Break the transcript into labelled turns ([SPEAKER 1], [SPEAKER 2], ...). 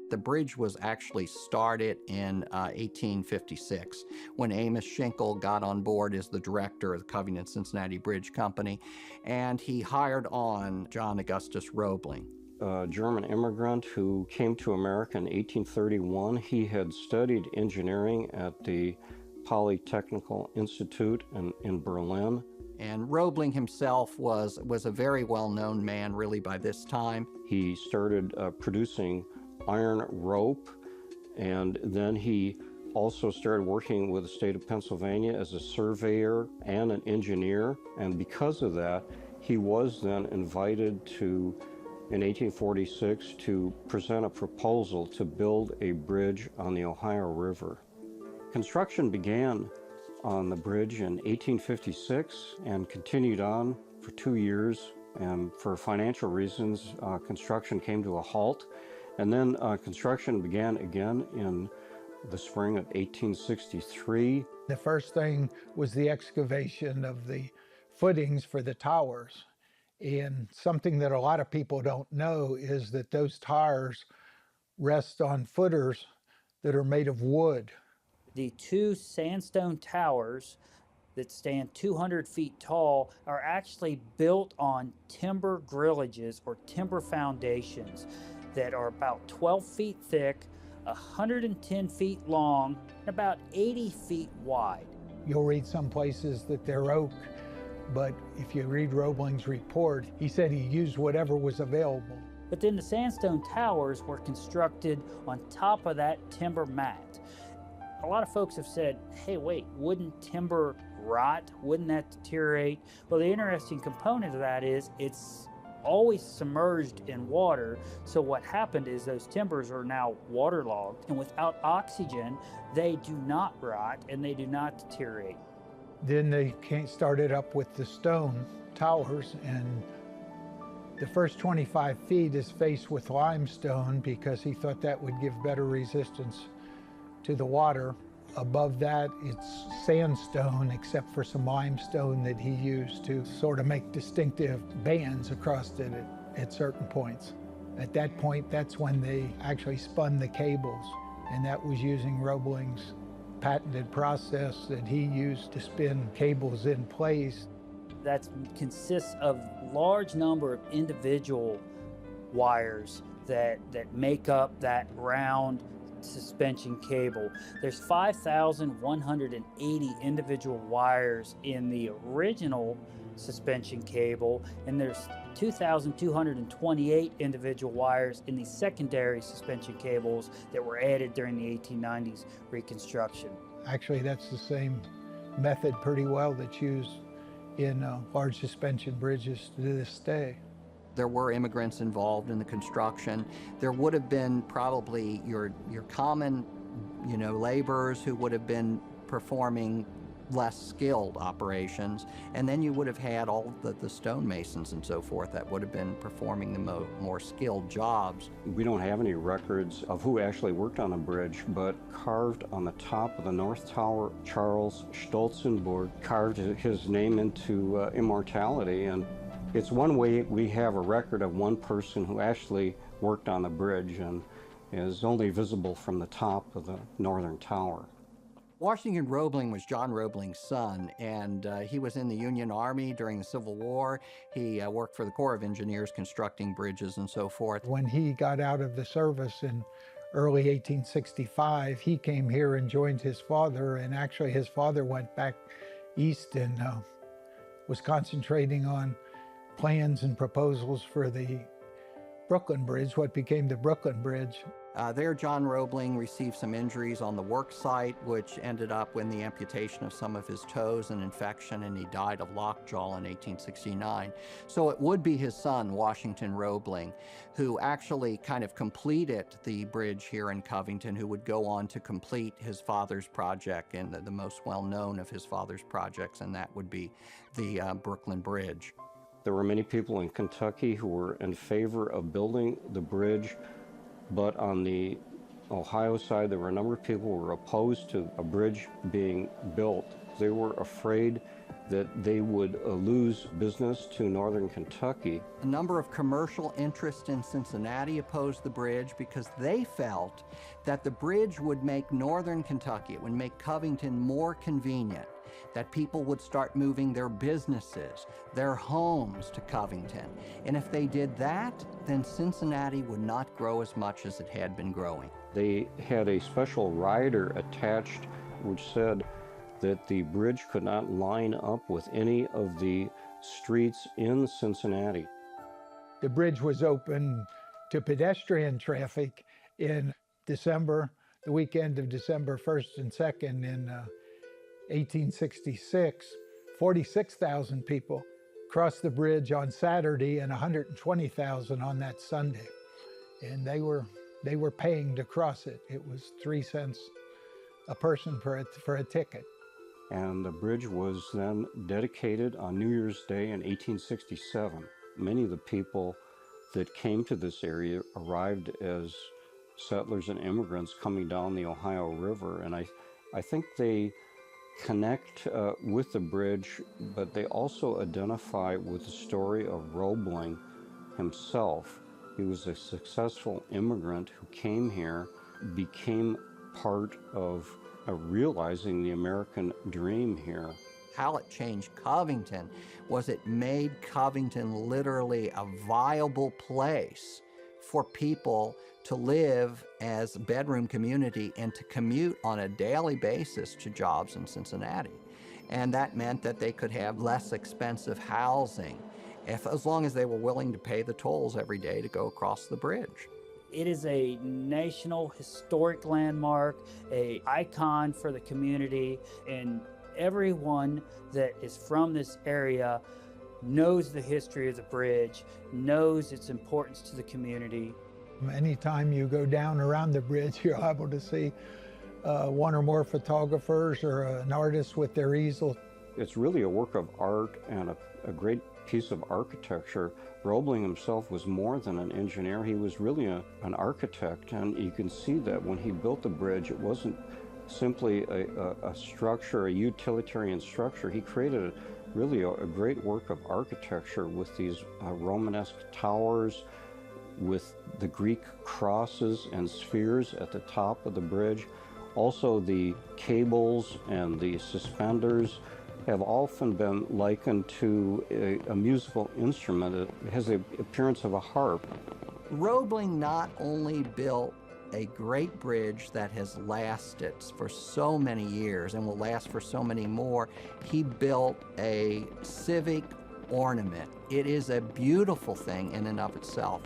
[SPEAKER 1] The bridge was actually started in 1856 when Amos Schinkel got on board as the director of the Covington-Cincinnati Bridge Company, and he hired on John Augustus Roebling.
[SPEAKER 2] A German immigrant who came to America in 1831. He had studied engineering at the Polytechnical Institute in Berlin.
[SPEAKER 1] And Roebling himself was a very well-known man really by this time.
[SPEAKER 2] He started producing iron rope, and then he also started working with the state of Pennsylvania as a surveyor and an engineer. And because of that, he was then invited to, in 1846, to present a proposal to build a bridge on the Ohio River. Construction began on the bridge in 1856 and continued on for 2 years. And for financial reasons, construction came to a halt. And then construction began again in the spring of 1863.
[SPEAKER 3] The first thing was the excavation of the footings for the towers. And something that a lot of people don't know is that those towers rest on footers that are made of wood.
[SPEAKER 4] The two sandstone towers that stand 200 feet tall are actually built on timber grillages or timber foundations that are about 12 feet thick, 110 feet long, and about 80 feet wide.
[SPEAKER 3] You'll read some places that they're oak, but if you read Roebling's report, he said he used whatever was available.
[SPEAKER 4] But then the sandstone towers were constructed on top of that timber mat. A lot of folks have said, hey, wait, wouldn't timber rot? Wouldn't that deteriorate? Well, the interesting component of that is it's always submerged in water. So what happened is those timbers are now waterlogged, and without oxygen, they do not rot and they do not deteriorate.
[SPEAKER 3] Then they started up with the stone towers, and the first 25 feet is faced with limestone because he thought that would give better resistance to the water. Above that, it's sandstone, except for some limestone that he used to sort of make distinctive bands across it at certain points. At that point, that's when they actually spun the cables, and that was using Roebling's patented process that he used to spin cables in place.
[SPEAKER 4] That consists of large number of individual wires that make up that round suspension cable. There's 5,180 individual wires in the original suspension cable, and there's 2,228 individual wires in the secondary suspension cables that were added during the 1890s reconstruction.
[SPEAKER 3] Actually, that's the same method pretty well that's used in large suspension bridges to this day.
[SPEAKER 1] There were immigrants involved in the construction. There would have been probably your common, laborers who would have been performing less skilled operations, and then you would have had all the stonemasons and so forth that would have been performing the more skilled jobs.
[SPEAKER 2] We don't have any records of who actually worked on the bridge, but carved on the top of the North Tower, Charles Stolzenburg carved his name into immortality, and it's one way we have a record of one person who actually worked on the bridge and is only visible from the top of the northern tower.
[SPEAKER 1] Washington Roebling was John Roebling's son, and he was in the Union Army during the Civil War. He worked for the Corps of Engineers constructing bridges and so forth.
[SPEAKER 3] When he got out of the service in early 1865, he came here and joined his father, and actually his father went back east and was concentrating on plans and proposals for the Brooklyn Bridge, what became the Brooklyn Bridge.
[SPEAKER 1] There, John Roebling received some injuries on the work site, which ended up in the amputation of some of his toes, an infection, and he died of lockjaw in 1869. So it would be his son, Washington Roebling, who actually kind of completed the bridge here in Covington, who would go on to complete his father's project, and the most well-known of his father's projects, and that would be the Brooklyn Bridge.
[SPEAKER 2] There were many people in Kentucky who were in favor of building the bridge, but on the Ohio side, there were a number of people who were opposed to a bridge being built. They were afraid that they would lose business to northern Kentucky.
[SPEAKER 1] A number of commercial interests in Cincinnati opposed the bridge because they felt that the bridge would make northern Kentucky, it would make Covington more convenient, that people would start moving their businesses, their homes to Covington. And if they did that, then Cincinnati would not grow as much as it had been growing.
[SPEAKER 2] They had a special rider attached which said that the bridge could not line up with any of the streets in Cincinnati.
[SPEAKER 3] The bridge was open to pedestrian traffic in December, the weekend of December 1st and 2nd in 1866. 46,000 people crossed the bridge on Saturday and 120,000 on that Sunday. And they were paying to cross it. It was 3 cents a person for a ticket.
[SPEAKER 2] And the bridge was then dedicated on New Year's Day in 1867. Many of the people that came to this area arrived as settlers and immigrants coming down the Ohio River, and I think they connect with the bridge, but they also identify with the story of Roebling himself. He was a successful immigrant who came here, became part of realizing the American dream here.
[SPEAKER 1] How it changed Covington was it made Covington literally a viable place for people to live as a bedroom community and to commute on a daily basis to jobs in Cincinnati. And that meant that they could have less expensive housing as long as they were willing to pay the tolls every day to go across the bridge.
[SPEAKER 4] It is a national historic landmark, an icon for the community, and everyone that is from this area knows the history of the bridge, knows its importance to the community.
[SPEAKER 3] Anytime you go down around the bridge, you're able to see one or more photographers or an artist with their easel.
[SPEAKER 2] It's really a work of art and a great piece of architecture. Roebling himself was more than an engineer. He was really an architect, and you can see that when he built the bridge, it wasn't simply a structure, a utilitarian structure. He created really a great work of architecture with these Romanesque towers, with the Greek crosses and spheres at the top of the bridge. Also, the cables and the suspenders have often been likened to a musical instrument. It has the appearance of a harp.
[SPEAKER 1] Roebling not only built a great bridge that has lasted for so many years and will last for so many more, he built a civic ornament. It is a beautiful thing in and of itself.